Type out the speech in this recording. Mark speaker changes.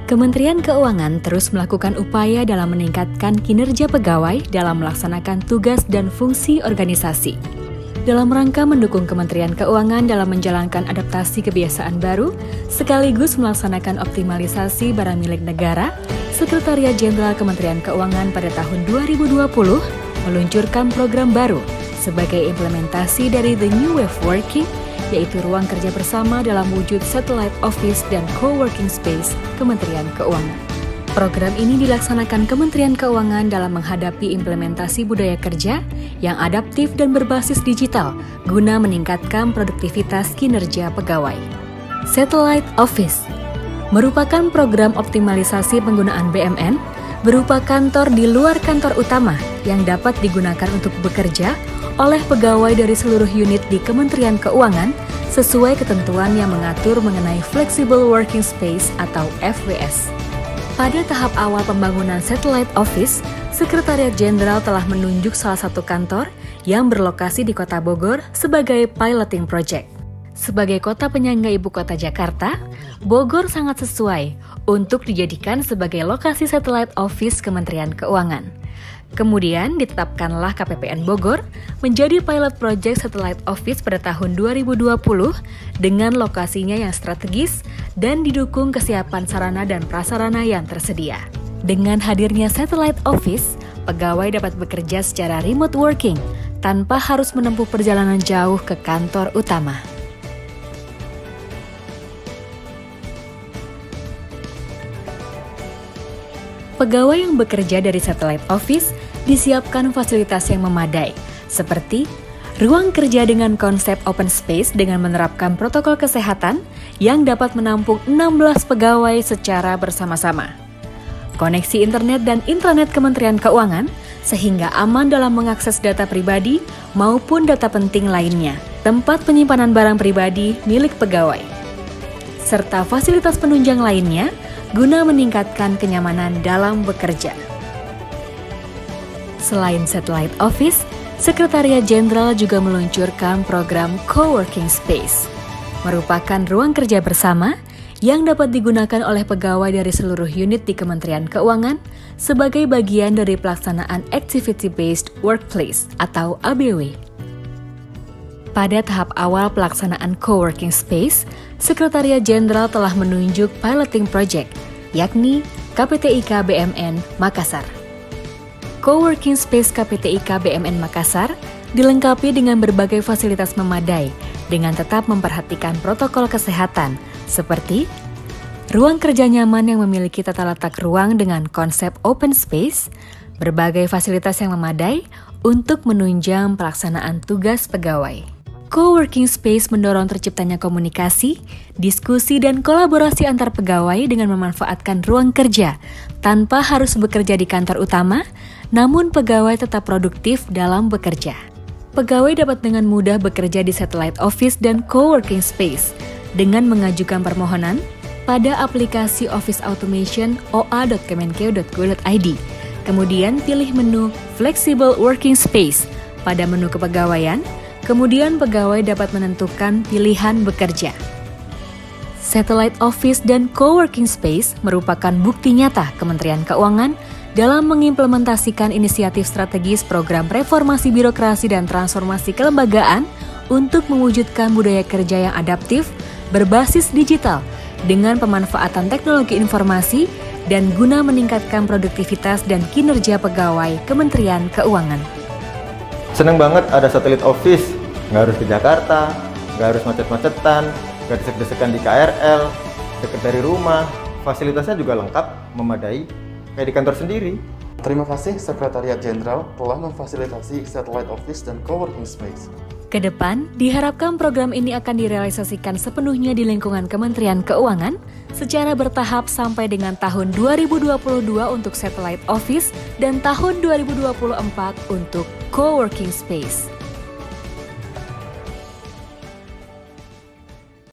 Speaker 1: Kementerian Keuangan terus melakukan upaya dalam meningkatkan kinerja pegawai dalam melaksanakan tugas dan fungsi organisasi. Dalam rangka mendukung Kementerian Keuangan dalam menjalankan adaptasi kebiasaan baru, sekaligus melaksanakan optimalisasi barang milik negara, Sekretariat Jenderal Kementerian Keuangan pada tahun 2020 meluncurkan program baru sebagai implementasi dari The New Way of Working, yaitu ruang kerja bersama dalam wujud satellite office dan co-working space Kementerian Keuangan. Program ini dilaksanakan Kementerian Keuangan dalam menghadapi implementasi budaya kerja yang adaptif dan berbasis digital guna meningkatkan produktivitas kinerja pegawai. Satellite Office merupakan program optimalisasi penggunaan BMN berupa kantor di luar kantor utama yang dapat digunakan untuk bekerja oleh pegawai dari seluruh unit di Kementerian Keuangan sesuai ketentuan yang mengatur mengenai Flexible Working Space atau FWS. Pada tahap awal pembangunan Satellite Office, Sekretariat Jenderal telah menunjuk salah satu kantor yang berlokasi di Kota Bogor sebagai piloting project. Sebagai kota penyangga ibu kota Jakarta, Bogor sangat sesuai untuk dijadikan sebagai lokasi Satellite Office Kementerian Keuangan. Kemudian ditetapkanlah KPPN Bogor menjadi pilot project Satellite Office pada tahun 2020 dengan lokasinya yang strategis dan didukung kesiapan sarana dan prasarana yang tersedia. Dengan hadirnya Satellite Office, pegawai dapat bekerja secara remote working tanpa harus menempuh perjalanan jauh ke kantor utama. Pegawai yang bekerja dari Satellite Office disiapkan fasilitas yang memadai, seperti ruang kerja dengan konsep open space dengan menerapkan protokol kesehatan yang dapat menampung 16 pegawai secara bersama-sama. Koneksi internet dan intranet Kementerian Keuangan sehingga aman dalam mengakses data pribadi maupun data penting lainnya, tempat penyimpanan barang pribadi milik pegawai, serta fasilitas penunjang lainnya guna meningkatkan kenyamanan dalam bekerja. Selain Satellite Office, Sekretariat Jenderal juga meluncurkan program Co-working Space, merupakan ruang kerja bersama yang dapat digunakan oleh pegawai dari seluruh unit di Kementerian Keuangan sebagai bagian dari pelaksanaan Activity-Based Workplace atau ABW. Pada tahap awal pelaksanaan Co-working Space, Sekretariat Jenderal telah menunjuk piloting project, yakni KPTIK BMN Makassar. Co-working Space KPTIK BMN Makassar dilengkapi dengan berbagai fasilitas memadai dengan tetap memperhatikan protokol kesehatan seperti ruang kerja nyaman yang memiliki tata letak ruang dengan konsep open space, berbagai fasilitas yang memadai untuk menunjang pelaksanaan tugas pegawai. Co-working space mendorong terciptanya komunikasi, diskusi, dan kolaborasi antar pegawai dengan memanfaatkan ruang kerja tanpa harus bekerja di kantor utama, namun pegawai tetap produktif dalam bekerja. Pegawai dapat dengan mudah bekerja di Satellite Office dan Co-working Space dengan mengajukan permohonan pada aplikasi Office Automation oa.kemenkeu.go.id. Kemudian pilih menu Flexible Working Space pada menu kepegawaian. Kemudian pegawai dapat menentukan pilihan bekerja. Satellite Office dan Co-working Space merupakan bukti nyata Kementerian Keuangan dalam mengimplementasikan inisiatif strategis program reformasi birokrasi dan transformasi kelembagaan untuk mewujudkan budaya kerja yang adaptif, berbasis digital, dengan pemanfaatan teknologi informasi dan guna meningkatkan produktivitas dan kinerja pegawai Kementerian Keuangan.
Speaker 2: Seneng banget ada Satellite Office, nggak harus ke Jakarta, nggak harus macet-macetan, nggak desek-desekan di KRL, dekat dari rumah, fasilitasnya juga lengkap, memadai, kayak di kantor sendiri.
Speaker 3: Terima kasih Sekretariat Jenderal telah memfasilitasi Satellite Office dan Co-working Space.
Speaker 1: Kedepan, diharapkan program ini akan direalisasikan sepenuhnya di lingkungan Kementerian Keuangan secara bertahap sampai dengan tahun 2022 untuk Satellite Office dan tahun 2024 untuk Co-working Space.